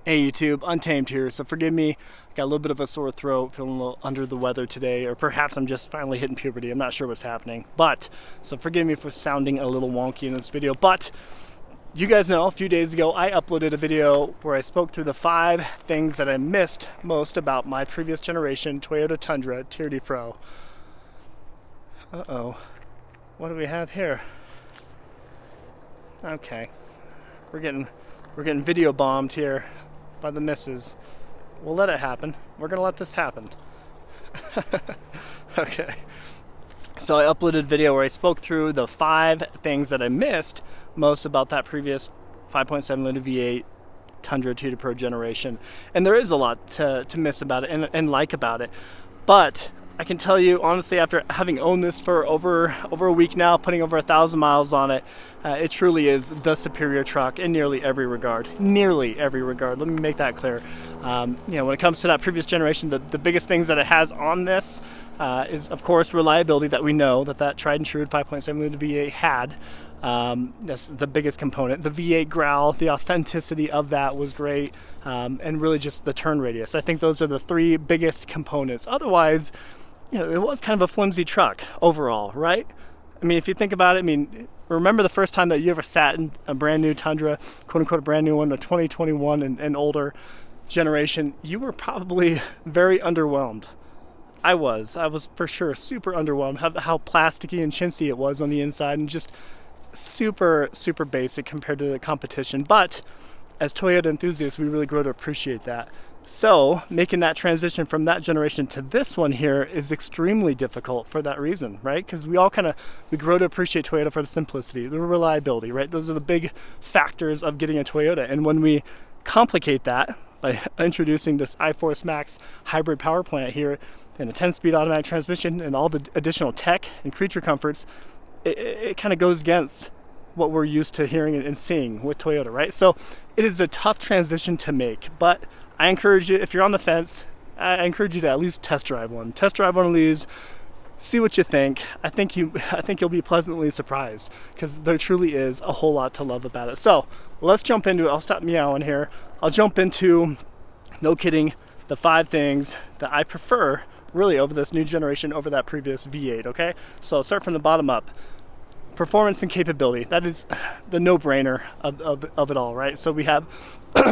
Hey YouTube, Untamed here, so forgive me, I got a little bit of a sore throat, feeling a little under the weather today, or perhaps I'm just finally hitting puberty, I'm not sure what's happening, so forgive me for sounding a little wonky in this video, but you guys know a few days ago I uploaded a video where I spoke through the 5 things that I missed most about my previous generation Toyota Tundra TRD Pro. Uh-oh, what do we have here? Okay, we're getting video bombed here by the missus. We'll let it happen. We're gonna let this happen. Okay. So I uploaded a video where I spoke through the 5 things that I missed most about that previous 5.7 liter V8 Tundra TRD Pro generation. And there is a lot to miss about it and like about it. But I can tell you honestly, after having owned this for over a week now, putting over 1,000 miles on it, it truly is the superior truck in nearly every regard. Nearly every regard. Let me make that clear. When it comes to that previous generation, the biggest things that it has on this is, of course, reliability that we know that tried and true 5.7 liter V8 had. That's the biggest component. The V8 growl, the authenticity of that was great, and really just the turn radius. I think those are the 3 biggest components. Otherwise, it was kind of a flimsy truck overall, right? I mean, if you think about it, remember the first time that you ever sat in a brand new Tundra, quote unquote, a brand new one, a 2021 and older generation, you were probably very underwhelmed. I was for sure super underwhelmed how plasticky and chintzy it was on the inside and just super basic compared to the competition. But as Toyota enthusiasts, we really grow to appreciate that. So making that transition from that generation to this one here is extremely difficult for that reason, right? Because we grow to appreciate Toyota for the simplicity, the reliability, right? Those are the big factors of getting a Toyota. And when we complicate that by introducing this IForce Max hybrid power plant here and a 10-speed automatic transmission and all the additional tech and creature comforts, it kind of goes against what we're used to hearing and seeing with Toyota, right? So it is a tough transition to make, but I encourage you, if you're on the fence, I encourage you to at least test drive one. Test drive one of these, see what you think. I think you'll be pleasantly surprised because there truly is a whole lot to love about it. So let's jump into it. I'll stop meowing here. I'll jump into, no kidding, the 5 things that I prefer really over this new generation over that previous V8, okay? So I'll start from the bottom up. Performance and capability, that is the no-brainer of it all, right? So we have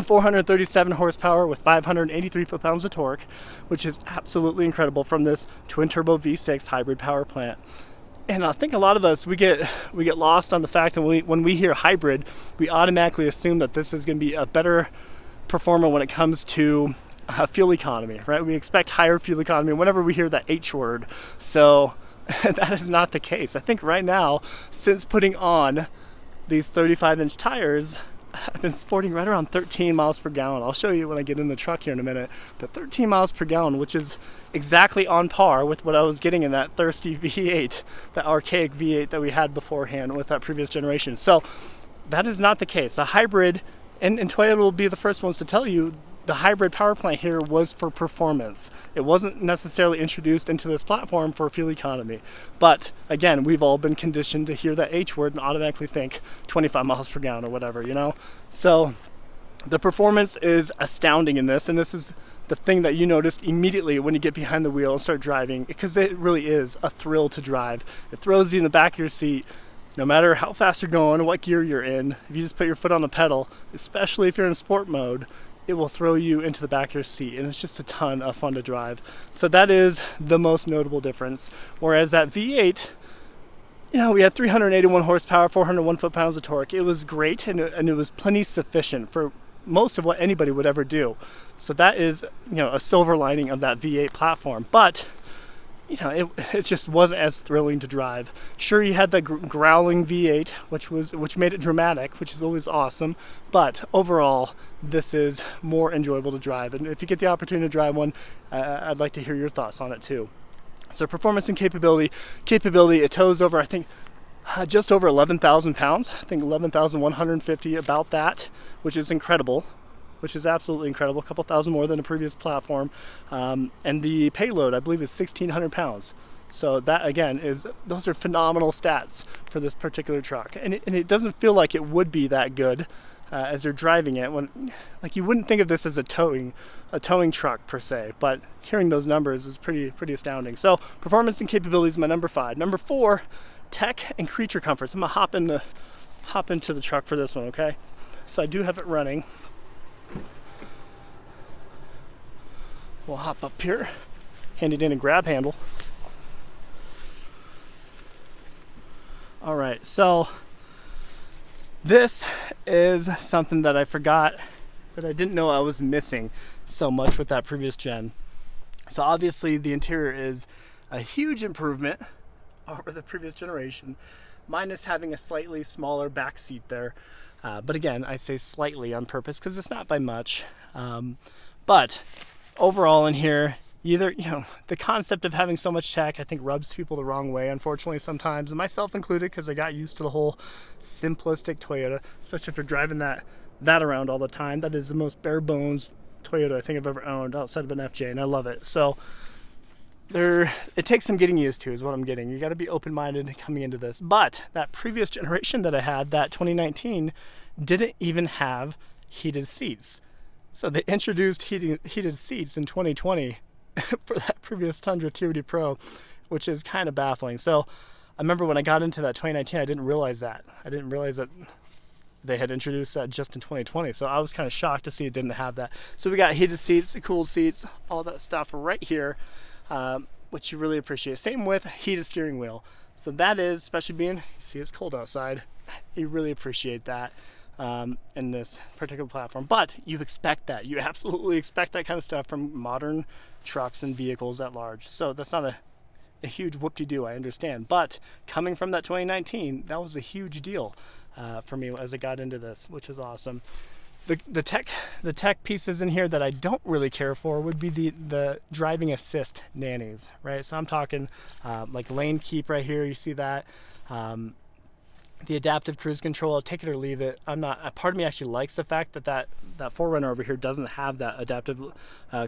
437 horsepower with 583 foot-pounds of torque, which is absolutely incredible from this twin-turbo V6 hybrid power plant. And I think a lot of us, we get lost on the fact that when we hear hybrid, we automatically assume that this is going to be a better performer when it comes to fuel economy, right? We expect higher fuel economy whenever we hear that H word. So that is not the case. I think right now, since putting on these 35-inch tires, I've been sporting right around 13 miles per gallon. I'll show you when I get in the truck here in a minute. But 13 miles per gallon, which is exactly on par with what I was getting in that thirsty V8, that archaic V8 that we had beforehand with that previous generation. So that is not the case. A hybrid, and Toyota will be the first ones to tell you, the hybrid power plant here was for performance. It wasn't necessarily introduced into this platform for fuel economy. But again, we've all been conditioned to hear that H word and automatically think 25 miles per gallon or whatever, So the performance is astounding in this, and this is the thing that you noticed immediately when you get behind the wheel and start driving, because it really is a thrill to drive. It throws you in the back of your seat. No matter how fast you're going, what gear you're in, if you just put your foot on the pedal, especially if you're in sport mode, it will throw you into the back of your seat, and it's just a ton of fun to drive. So that is the most notable difference. Whereas that V8, we had 381 horsepower, 401 foot-pounds of torque. It was great, and it was plenty sufficient for most of what anybody would ever do. So that is, a silver lining of that V8 platform. But it just wasn't as thrilling to drive. Sure, you had the growling V8, which made it dramatic, which is always awesome. But overall, this is more enjoyable to drive. And if you get the opportunity to drive one, I'd like to hear your thoughts on it too. So performance and capability. It tows over, I think, just over 11,000 pounds. I think 11,150, about that, which is incredible. Which is absolutely incredible, a couple thousand more than the previous platform. And the payload, I believe, is 1,600 pounds. So that, again, those are phenomenal stats for this particular truck. And it doesn't feel like it would be that good as you're driving it. When, like, you wouldn't think of this as a towing truck per se, but hearing those numbers is pretty astounding. So performance and capabilities, my number 5. Number 4, tech and creature comforts. I'm gonna hop into the truck for this one, okay? So I do have it running. We'll hop up here, hand it in a grab handle. All right, so this is something that I forgot, that I didn't know I was missing so much with that previous gen. So obviously the interior is a huge improvement over the previous generation, minus having a slightly smaller back seat there. But again, I say slightly on purpose because it's not by much. But overall in here, the concept of having so much tech, I think, rubs people the wrong way, unfortunately, sometimes, and myself included, because I got used to the whole simplistic Toyota, especially if you're driving that around all the time. That is the most bare bones Toyota I think I've ever owned outside of an FJ, and I love it. So it takes some getting used to, is what I'm getting. You got to be open-minded coming into this. But that previous generation that I had, that 2019, didn't even have heated seats. So they introduced heated seats in 2020 for that previous Tundra TRD Pro, which is kind of baffling. So I remember when I got into that 2019, I didn't realize that. I didn't realize that they had introduced that just in 2020. So I was kind of shocked to see it didn't have that. So we got heated seats, cooled seats, all that stuff right here, which you really appreciate. Same with heated steering wheel. So that is, especially being, you see it's cold outside, you really appreciate that in this particular platform. But you expect that. You absolutely expect that kind of stuff from modern trucks and vehicles at large. So that's not a huge whoop-de-doo, I understand. But coming from that 2019, that was a huge deal for me as I got into this, which is awesome. The tech pieces in here that I don't really care for would be the driving assist nannies, right? So I'm talking like lane keep right here. You see that. The adaptive cruise control, take it or leave it. Part of me actually likes the fact that 4Runner over here doesn't have that adaptive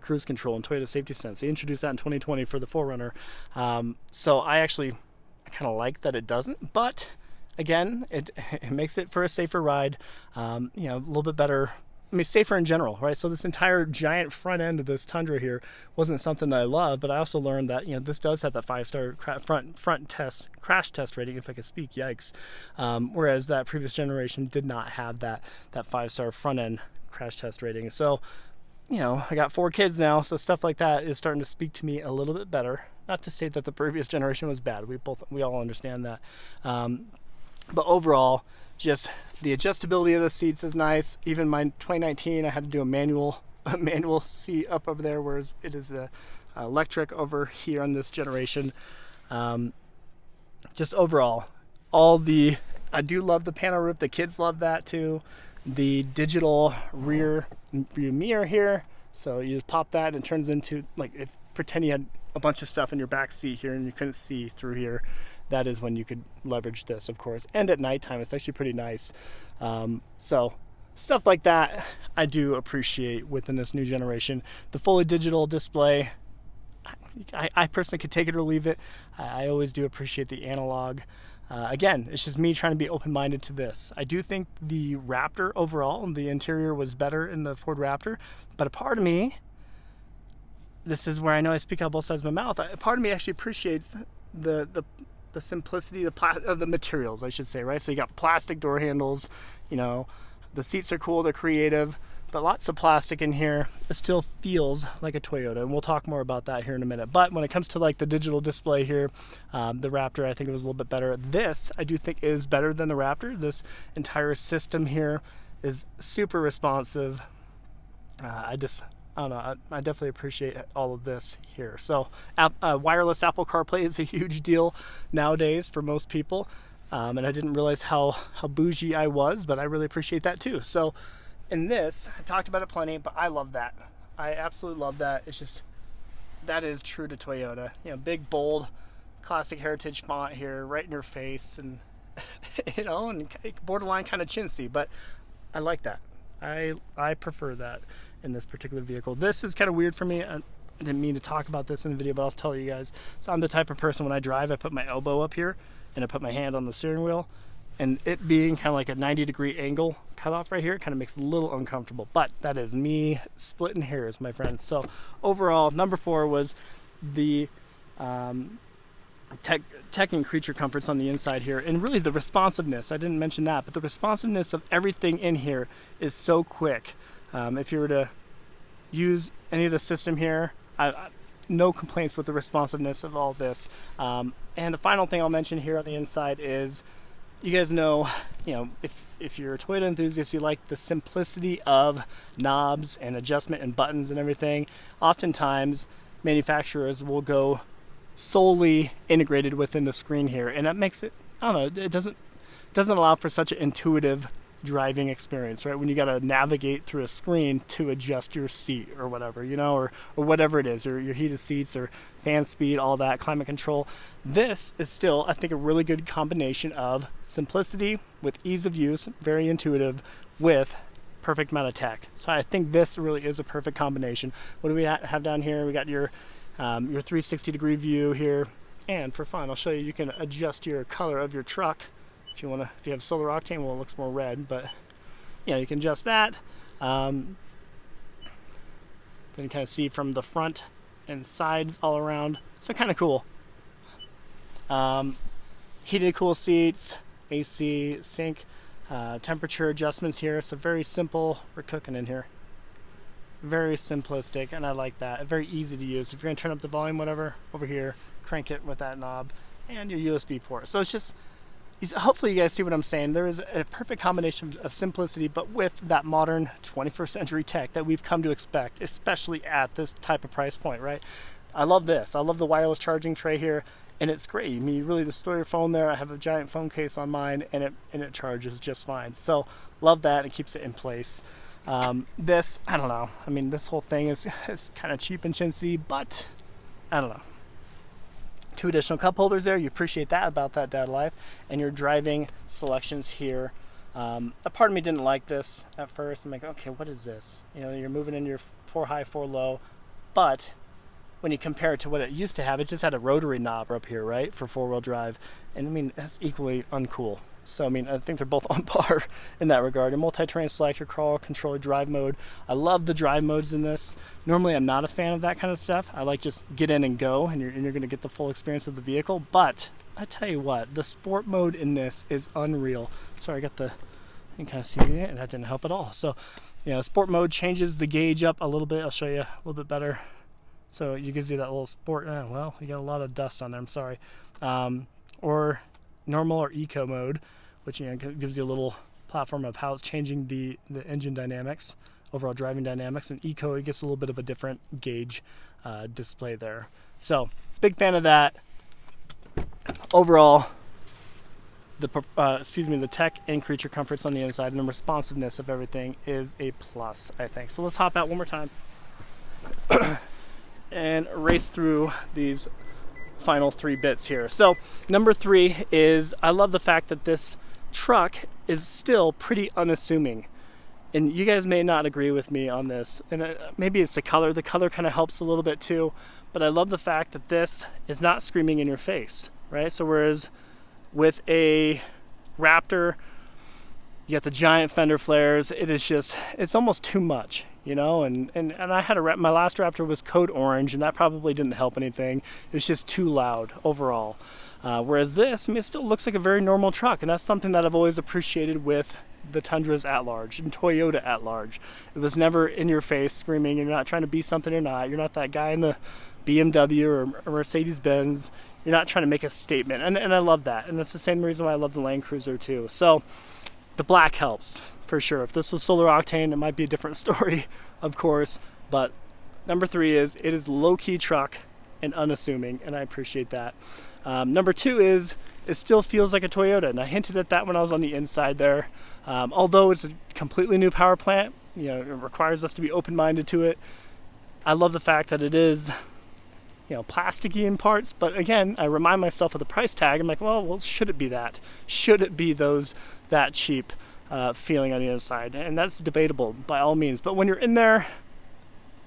cruise control in Toyota Safety Sense. They introduced that in 2020 for the 4Runner. So I kind of like that it doesn't, but again, it makes it for a safer ride, a little bit better. I mean, safer in general, right? So this entire giant front end of this Tundra here wasn't something that I love, but I also learned that, this does have that 5-star front test, crash test rating, if I could speak, yikes. Whereas that previous generation did not have that 5-star front end crash test rating. So, I got 4 kids now, so stuff like that is starting to speak to me a little bit better. Not to say that the previous generation was bad. We all understand that. But overall, just the adjustability of the seats is nice. Even my 2019, I had to do a manual seat up over there, whereas it is the electric over here on this generation. Just overall, I do love the panel roof. The kids love that too. The digital rear view mirror here. So you just pop that and it turns into, like, pretend you had a bunch of stuff in your back seat here and you couldn't see through here. That is when you could leverage this, of course. And at nighttime, it's actually pretty nice. So stuff like that, I do appreciate within this new generation. The fully digital display, I personally could take it or leave it. I always do appreciate the analog. Again, it's just me trying to be open-minded to this. I do think the Raptor overall, the interior was better in the Ford Raptor, but a part of me, this is where I know I speak out both sides of my mouth, a part of me actually appreciates the simplicity of the materials, I should say, right? So you got plastic door handles, the seats are cool, they're creative, but lots of plastic in here. It still feels like a Toyota, and we'll talk more about that here in a minute. But when it comes to like the digital display here, the Raptor, I think it was a little bit better. This, I do think, is better than the Raptor. This entire system here is super responsive. I don't know, I definitely appreciate all of this here. So wireless Apple CarPlay is a huge deal nowadays for most people, and I didn't realize how bougie I was, but I really appreciate that too. So in this, I talked about it plenty, but I love that. I absolutely love that. It's just, that is true to Toyota. Big, bold, classic heritage font here, right in your face, and and borderline kind of chintzy, but I like that. I prefer that in this particular vehicle. This is kind of weird for me. I didn't mean to talk about this in the video, but I'll tell you guys. So I'm the type of person, when I drive, I put my elbow up here and I put my hand on the steering wheel, and it being kind of like a 90-degree angle cutoff right here, it kind of makes it a little uncomfortable. But that is me splitting hairs, my friends. So overall, number 4 was the tech and creature comforts on the inside here, and really the responsiveness. I didn't mention that, but the responsiveness of everything in here is so quick. If you were to use any of the system here, no complaints with the responsiveness of all this. And the final thing I'll mention here on the inside is, you guys know, if you're a Toyota enthusiast, you like the simplicity of knobs and adjustment and buttons and everything. Oftentimes, manufacturers will go solely integrated within the screen here, and that makes it, I don't know, it doesn't allow for such an intuitive driving experience, right? When you got to navigate through a screen to adjust your seat or whatever, or whatever it is, or your heated seats or fan speed, all that, climate control. This is still, I think, a really good combination of simplicity with ease of use, very intuitive, with perfect amount of tech. So I think this really is a perfect combination. What do we have down here? We got your 360-degree view here, and for fun, I'll show you can adjust your color of your truck. If you have solar octane, well, it looks more red, but you can adjust that. Then you kind of see from the front and sides all around. So kind of cool. Heated cool seats, AC, sync, temperature adjustments here. So very simple. We're cooking in here. Very simplistic, and I like that. Very easy to use. If you're gonna turn up the volume, whatever, over here, crank it with that knob, and your USB port. So it's just, hopefully you guys see what I'm saying. There is a perfect combination of simplicity, but with that modern 21st century tech that we've come to expect, especially at this type of price point, right? I love this. I love the wireless charging tray here, and it's great. I mean, you really just store your phone there. I have a giant phone case on mine, and it charges just fine. So love that. It keeps it in place. This, I don't know. I mean, this whole thing is kind of cheap and chintzy, but I don't know. 2 additional cup holders there. You appreciate that about that dad life. And your driving selections here. A part of me didn't like this at first. I'm like, okay, what is this? You're moving into your 4 high, 4 low, but when you compare it to what it used to have, it just had a rotary knob up here, right, for 4-wheel drive. And I mean, that's equally uncool. So I mean, I think they're both on par in that regard. A multi-terrain selector, crawl, control, drive mode. I love the drive modes in this. Normally I'm not a fan of that kind of stuff. I like just get in and go, and you're going to get the full experience of the vehicle. But I tell you what, the sport mode in this is unreal. Sorry, I got you can kind of see it, and that didn't help at all. So sport mode changes the gauge up a little bit. I'll show you a little bit better. So you can see that little sport, well, you got a lot of dust on there, I'm sorry. Or normal or eco mode, which gives you a little platform of how it's changing the engine dynamics, overall driving dynamics. And eco, it gets a little bit of a different gauge display there. So big fan of that. Overall, the tech and creature comforts on the inside and the responsiveness of everything is a plus, I think. So let's hop out one more time and race through these final 3 bits here. So number 3 is, I love the fact that this truck is still pretty unassuming, and you guys may not agree with me on this, and maybe it's the color kind of helps a little bit too, but I love the fact that this is not screaming in your face, right? So whereas with a Raptor, you got the giant fender flares, it's almost too much, and I had my last Raptor was code orange, and that probably didn't help anything. It was just too loud overall. Whereas this, I mean, it still looks like a very normal truck, and that's something that I've always appreciated with the Tundras at large and Toyota at large. It was never in your face screaming. You're not trying to be something you're not. You're not that guy in the BMW or Mercedes-Benz. You're not trying to make a statement, and I love that. And that's the same reason why I love the Land Cruiser too. So the black helps for sure. If this was solar octane, it might be a different story, of course. But number 3 is, it is low-key truck and unassuming, and I appreciate that. Number 2 is, it still feels like a Toyota, and I hinted at that when I was on the inside there. Although it's a completely new power plant, it requires us to be open-minded to it. I love the fact that it is, plasticky in parts, but again, I remind myself of the price tag. I'm like, well, should it be that? Should it be that cheap feeling on the inside? And that's debatable by all means. But when you're in there,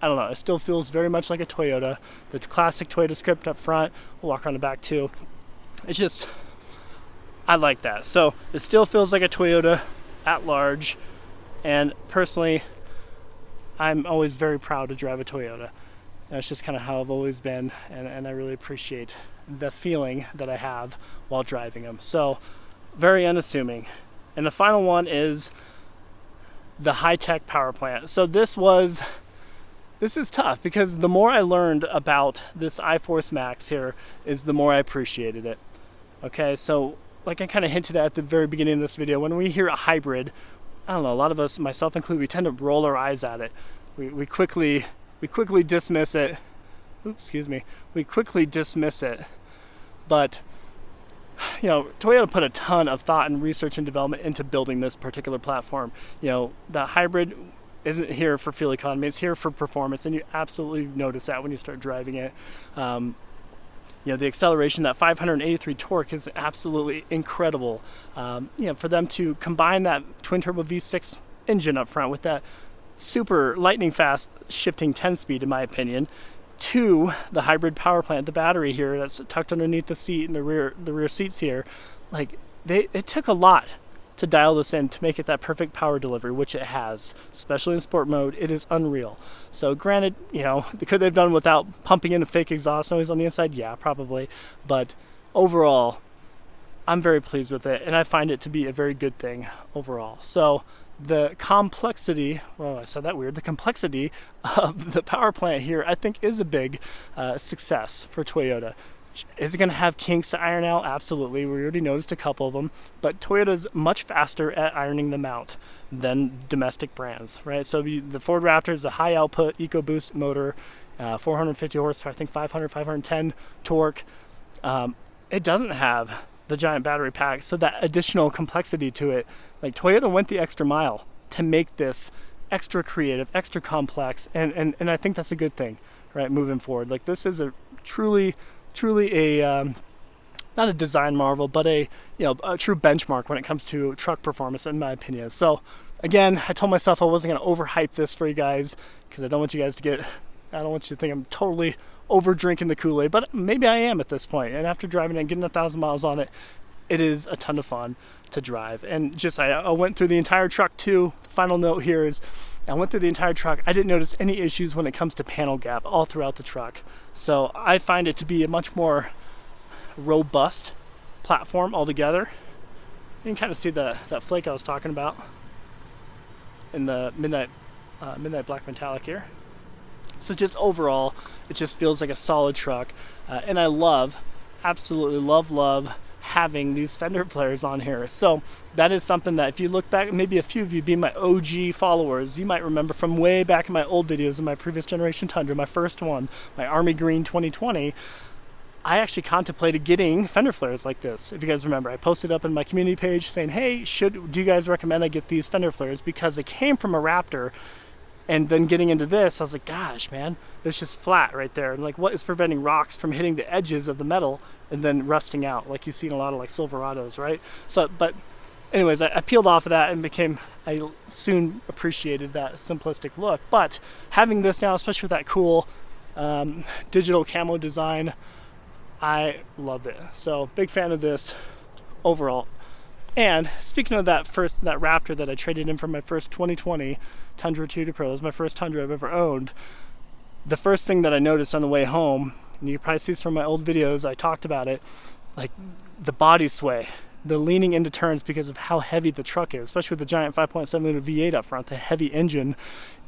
I don't know, it still feels very much like a Toyota. The classic Toyota script up front. We'll walk around the back too. It's just I like that. So it still feels like a Toyota at large, and personally, I'm always very proud to drive a Toyota. That's just kind of how I've always been, and I really appreciate the feeling that I have while driving them. So very unassuming. And the final one is the high-tech power plant. So this is tough, because the more I learned about this IForce Max here is the more I appreciated it. Okay, so like I kind of hinted at the very beginning of this video, when we hear a hybrid, I don't know, a lot of us, myself included, we tend to roll our eyes at it. We quickly dismiss it. Oops, excuse me. We quickly dismiss it. But you know, Toyota put a ton of thought and research and development into building this particular platform. You know, the hybrid isn't here for fuel economy, it's here for performance, and you absolutely notice that when you start driving it. You know, the acceleration, that 583 torque is absolutely incredible. You know, for them to combine that twin turbo V6 engine up front with that super lightning fast shifting 10-speed, in my opinion, to the hybrid power plant, the battery here that's tucked underneath the seat and the rear seats here, like it took a lot to dial this in to make it that perfect power delivery, which it has, especially in sport mode. It is unreal. So granted, you know, could they've done without pumping in a fake exhaust noise on the inside? Yeah, probably. But overall, I'm very pleased with it, and I find it to be a very good thing overall. So the complexity, well, I said that weird, the complexity of the power plant here, I think, is a big success for Toyota. Is it going to have kinks to iron out? Absolutely. We already noticed a couple of them, but Toyota's much faster at ironing them out than domestic brands, right? So the Ford Raptor is a high output EcoBoost motor, 450 horsepower, I think 510 torque. It doesn't have the giant battery pack, so that additional complexity to it, like Toyota went the extra mile to make this extra creative, extra complex, and I think that's a good thing, right, moving forward. Like, this is a truly a not a design marvel, but a true benchmark when it comes to truck performance, in my opinion. So again, I told myself I wasn't going to overhype this for you guys, because I don't want you to think I'm totally over drinking the Kool-Aid, but maybe I am at this point. And after driving it and getting 1,000 miles on it, it is a ton of fun to drive. And just I went through the entire truck too. The final note here is I went through the entire truck. I didn't notice any issues when it comes to panel gap all throughout the truck. So I find it to be a much more robust platform altogether. You can kind of see that flake I was talking about in the midnight black metallic here. So just overall, it just feels like a solid truck, and I absolutely love having these fender flares on here. So that is something that, if you look back, maybe a few of you being my OG followers, you might remember from way back in my old videos of my previous generation Tundra, my first one, my Army Green 2020, I actually contemplated getting fender flares like this. If you guys remember, I posted up in my community page saying, hey, do you guys recommend I get these fender flares? Because it came from a Raptor. And then getting into this, I was like, gosh, man, it's just flat right there. And like, what is preventing rocks from hitting the edges of the metal and then rusting out, like you see in a lot of like Silverados, right? So, but anyways, I peeled off of that and I soon appreciated that simplistic look. But having this now, especially with that cool digital camo design, I love it. So big fan of this overall. And speaking of that Raptor that I traded in for my first 2020 Tundra TRD Pro, it was my first Tundra I've ever owned. The first thing that I noticed on the way home, and you can probably see this from my old videos, I talked about it, like the body sway, the leaning into turns because of how heavy the truck is, especially with the giant 5.7 liter V8 up front, the heavy engine.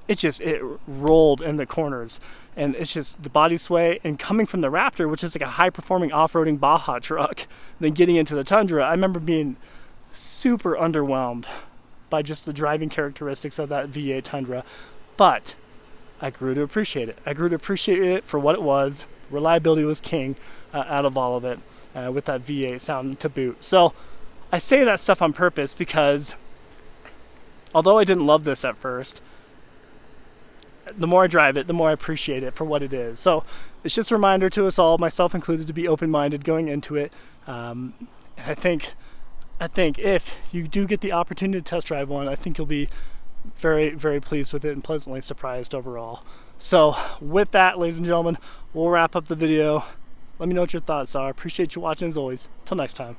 It rolled in the corners, and it's just the body sway. And coming from the Raptor, which is like a high performing off-roading Baja truck, then getting into the Tundra, I remember being super underwhelmed by just the driving characteristics of that V8 Tundra, but I grew to appreciate it. I grew to appreciate it for what it was. Reliability was king out of all of it, with that V8 sound to boot. So I say that stuff on purpose because although I didn't love this at first, the more I drive it, the more I appreciate it for what it is. So it's just a reminder to us all, myself included, to be open-minded going into it. I think if you do get the opportunity to test drive one, I think you'll be very, very pleased with it and pleasantly surprised overall. So with that, ladies and gentlemen, we'll wrap up the video. Let me know what your thoughts are. Appreciate you watching as always. Till next time.